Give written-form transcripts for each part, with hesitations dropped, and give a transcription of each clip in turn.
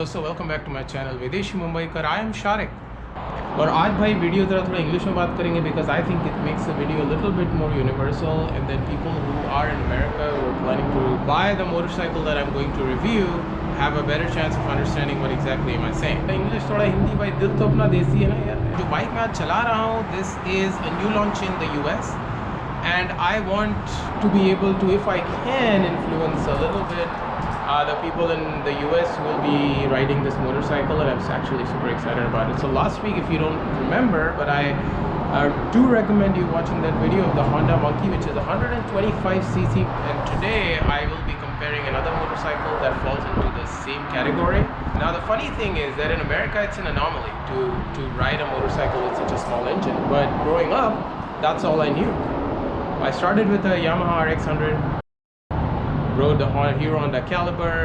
दोस्तों welcome back to my channel विदेशी मुंबई कर आई एम शारिक। और आज भाई वीडियो ज़रा थोड़ा इंग्लिश में बात करेंगे because I think it makes the video little bit more universal and then people who are in America who are planning to buy the motorcycle that I am going to review have a better chance of understanding what exactly am I saying. English थोड़ा हिंदी भाई दिल तो अपना देसी है ना यार। जो बाइक मैं आज चला रहा हूँ this is a new launch in the US and I want to be able to, if I can, influence a little bit the people in the US who will be riding this motorcycle, and I'm actually super excited about it. So last week, if you don't remember, but I do recommend you watching that video of the Honda Monkey, which is 125cc, and today I will be comparing another motorcycle that falls into the same category. Now the funny thing is that in America it's an anomaly to ride a motorcycle with such a small engine, but growing up that's all I knew. I started with a Yamaha RX100, rode the Hero Honda Caliber,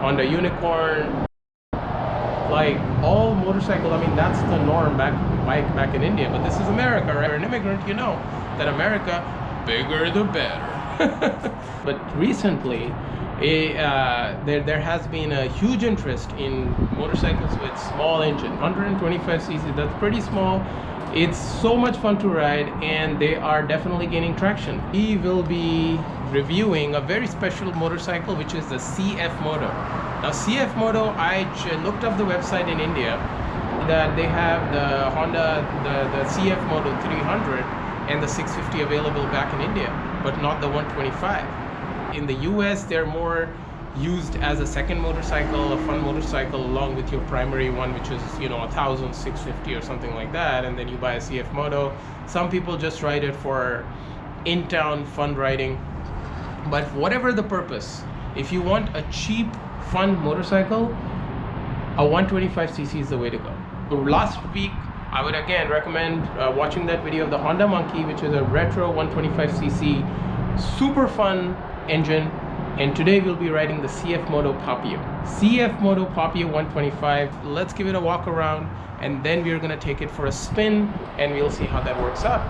Honda Unicorn, like all motorcycle. I mean that's the norm back in India, but this is America, right? You're an immigrant, you know that America, bigger the better. But recently there has been a huge interest in motorcycles with small engine, 125cc. That's pretty small. It's so much fun to ride and they are definitely gaining traction. We will be reviewing a very special motorcycle which is the CF Moto. Now CF Moto, I looked up the website in India that they have the Honda, the CF Moto 300 and the 650 available back in India, but not the 125. In the US they're more used as a second motorcycle, a fun motorcycle along with your primary one, which is 1,000, 650 or something like that, and then you buy a CF Moto. Some people just ride it for in-town fun riding, but whatever the purpose, if you want a cheap fun motorcycle, a 125cc is the way to go. So last week I would again recommend watching that video of the Honda Monkey, which is a retro 125cc super fun engine. And today we'll be riding the CF Moto Papio. CF Moto Papio 125. Let's give it a walk around and then we're gonna take it for a spin and we'll see how that works out.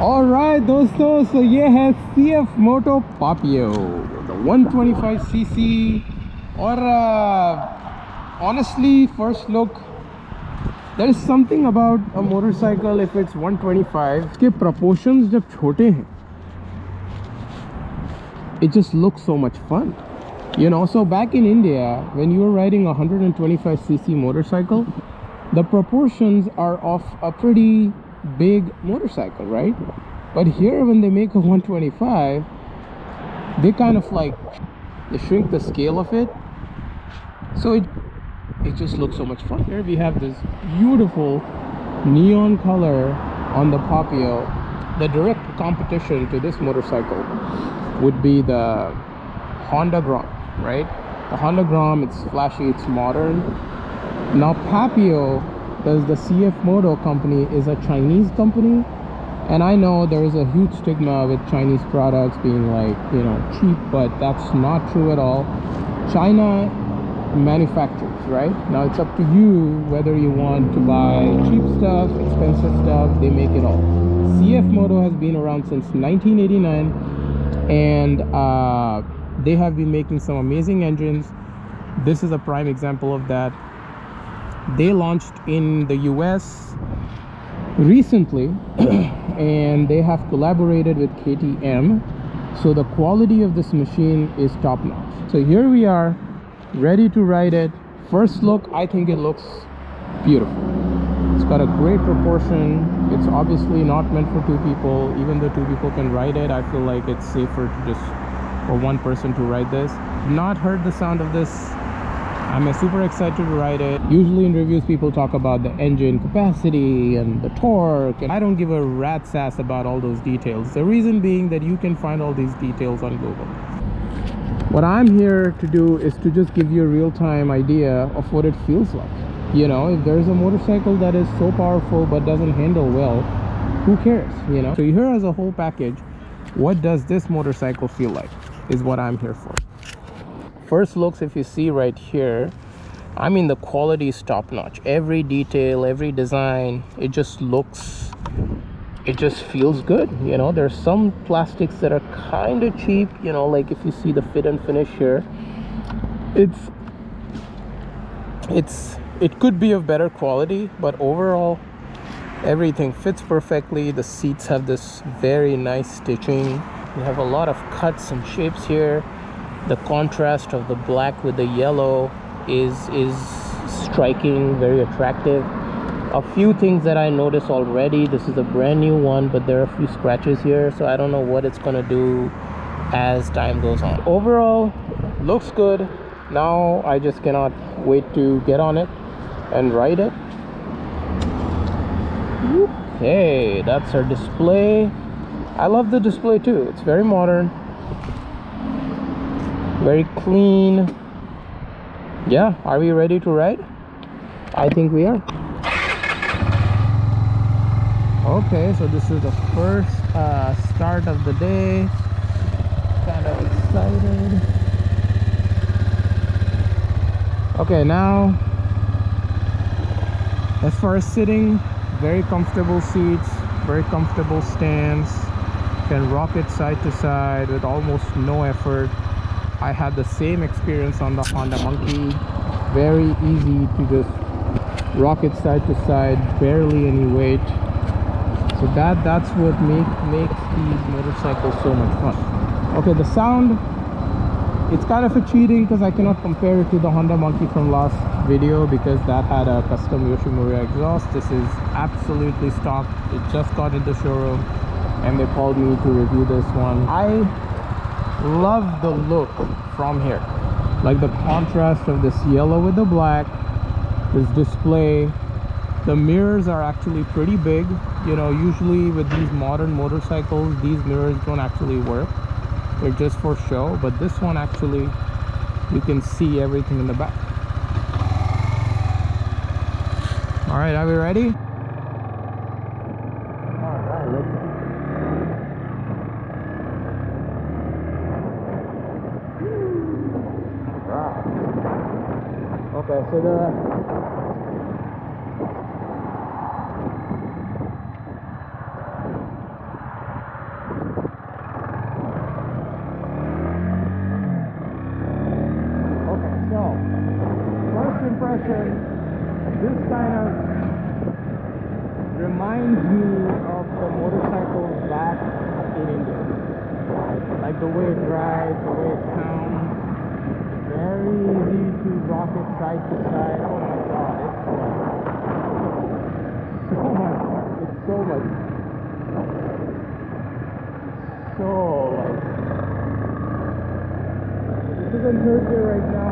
Alright दोस्तों, so ये है CF Moto Papio, the 125cc. और honestly, first look, there is something about a motorcycle if it's 125. इसके proportions जब छोटे हैं, it just looks so much fun, so back in India when you were riding a 125cc motorcycle, the proportions are of a pretty big motorcycle, right? But here when they make a 125, they kind of they shrink the scale of it, so it just looks so much fun. Here we have this beautiful neon color on the Papio. The direct competition to this motorcycle would be the Honda Grom, right? The Honda Grom, it's flashy, it's modern. Now Papio, the CF Moto company, is a Chinese company, and I know there is a huge stigma with Chinese products being cheap, but that's not true at all. China manufactures, right? Now it's up to you whether you want to buy cheap stuff, expensive stuff. They make it all. CF Moto has been around since 1989, and they have been making some amazing engines. This is a prime example of that. They launched in the US recently and they have collaborated with KTM, so the quality of this machine is top notch. So here we are, ready to ride it. First look, I think it looks beautiful. It's got a great proportion. It's obviously not meant for two people. Even though two people can ride it, I feel like it's safer to just for one person to ride this. Not heard the sound of this. I'm super excited to ride it. Usually in reviews people talk about the engine capacity and the torque, and I don't give a rat's ass about all those details. The reason being that you can find all these details on Google. What I'm here to do is to just give you a real-time idea of what it feels like. If there's a motorcycle that is so powerful but doesn't handle well, who cares? So here as a whole package, what does this motorcycle feel like is what I'm here for. First looks, if you see right here, I mean the quality is top notch. Every detail, every design, it just feels good. There's some plastics that are kind of cheap, like if you see the fit and finish here, it's it could be of better quality, but overall everything fits perfectly. The seats have this very nice stitching. You have a lot of cuts and shapes here. The contrast of the black with the yellow is striking, very attractive. A few things that I noticed already. This is a brand new one, but there are a few scratches here, so I don't know what it's gonna do as time goes on. Overall, looks good. Now I just cannot wait to get on it and ride it. Okay, that's our display. I love the display too. It's very modern, very clean. Yeah, are we ready to ride? I think we are. Okay, so this is the first start of the day. Kind of excited. Okay, now as far as sitting, very comfortable seats, very comfortable stance. Can rock it side to side with almost no effort. I had the same experience on the Honda Monkey. Very easy to just rock it side to side, barely any weight. So that's what makes these motorcycles so much fun. Okay, the sound, it's kind of a cheating because I cannot compare it to the Honda Monkey from last video because that had a custom Yoshimura exhaust. This is absolutely stock. It just got in the showroom and they called me to review this one. I love the look from here, like the contrast of this yellow with the black, this display. The mirrors are actually pretty big. You know, usually with these modern motorcycles, these mirrors don't actually work. They're just for show, but this one actually, you can see everything in the back. All right, are we ready? All right, let's see. Okay, so this kind of reminds me of the motorcycles back in India, like the way it rides, the way it sounds. Very easy to rock it side to side. Oh my god, it's so much fun. It's so much, so like, this is in third gear right now.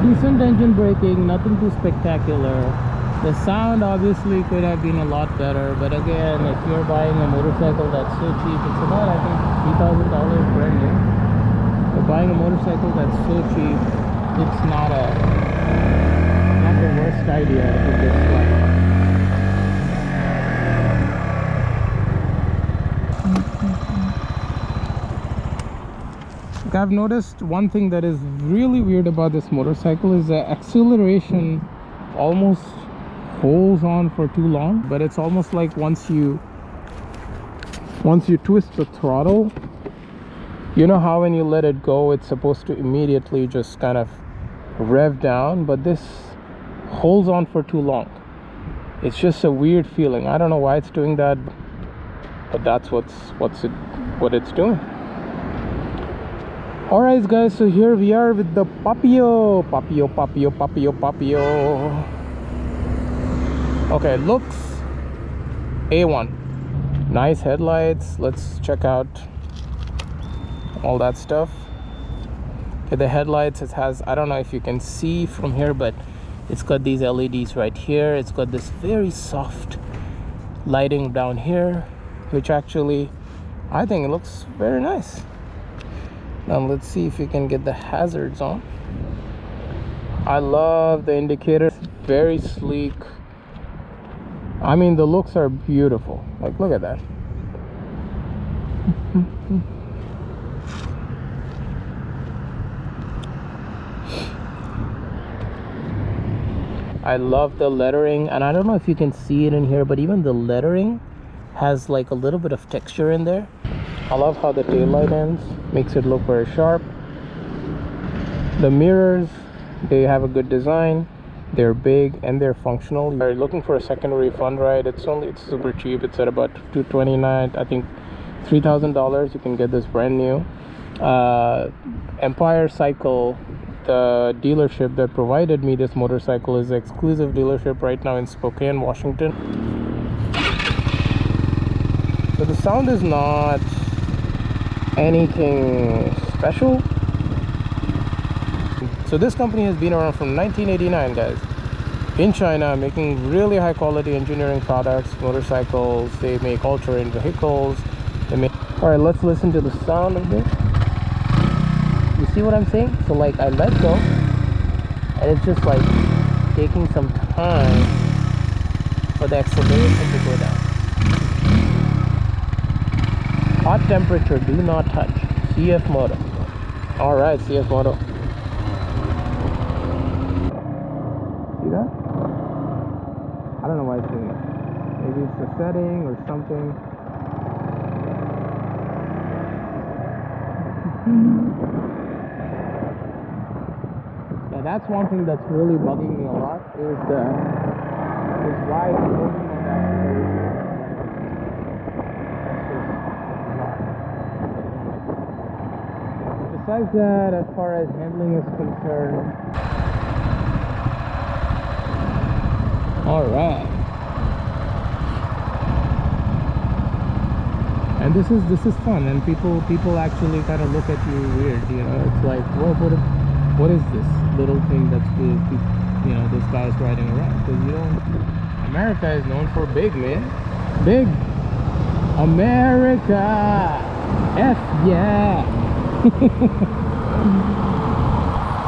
Decent engine braking, nothing too spectacular. The sound obviously could have been a lot better, but again, if you're buying a motorcycle that's so cheap, it's about, I think, $3,000 brand new. You're buying a motorcycle that's so cheap, it's not the worst idea to just like. I've noticed one thing that is really weird about this motorcycle is the acceleration almost holds on for too long, but it's almost like once you twist the throttle, you know how when you let it go it's supposed to immediately just kind of rev down, but this holds on for too long. It's just a weird feeling. I don't know why it's doing that, but that's what it's doing. Alright guys, so here we are with the Papio. Okay, looks A1. Nice headlights. Let's check out all that stuff. Okay, the headlights, it has, I don't know if you can see from here, but it's got these LEDs right here. It's got this very soft lighting down here. which actually I think it looks very nice. Now let's see if we can get the hazards on. I love the indicators, very sleek. I mean, the looks are beautiful. Like, look at that. I love the lettering, and I don't know if you can see it in here, but even the lettering has like a little bit of texture in there. I love how the tail light ends, makes it look very sharp. The mirrors, they have a good design. They're big and they're functional. You're looking for a secondary fun ride. It's super cheap. It's at about $229, I think $3,000. You can get this brand new. Empire Cycle, the dealership that provided me this motorcycle, is the exclusive dealership right now in Spokane, Washington. So the sound is not anything special. So this company has been around from 1989, guys, in China, making really high quality engineering products, motorcycles. They make all-terrain vehicles. All right, let's listen to the sound of this. You see what I'm saying? So like I let go and it's just like taking some time for the acceleration to go down. Hot temperature, do not touch. CF Moto. All right, CF Moto. See that? I don't know why it's doing that. Maybe it's a setting or something. Yeah, that's one thing that's really bugging me a lot is why it's holding on that acceleration. Besides that, as far as handling is concerned, all right. And this is fun, and people actually kind of look at you weird, you know. It's like, what is this little thing that's cool? You know, this guy's riding around, because you know, America is known for big, man. Big America. F yeah.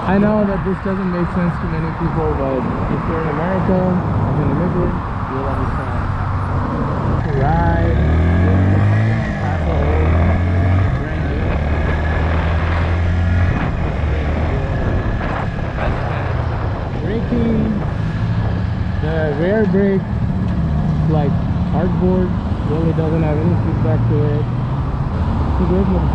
I know that this doesn't make sense to many people, but if you're in America as an immigrant, you'll understand. Right. Braking, the rear brake, like cardboard, really doesn't have any feedback to it. It's a great one.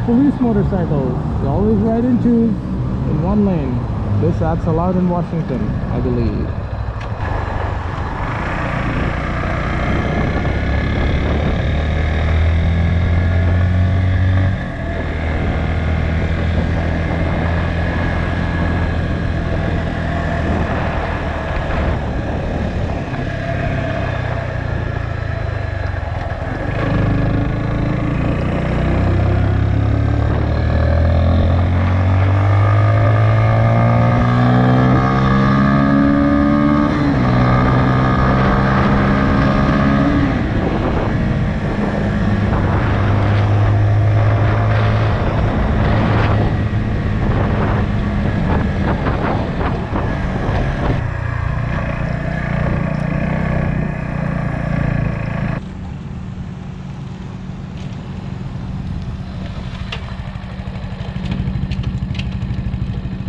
Police motorcycles, they always ride in twos in one lane. That's allowed in Washington, I believe.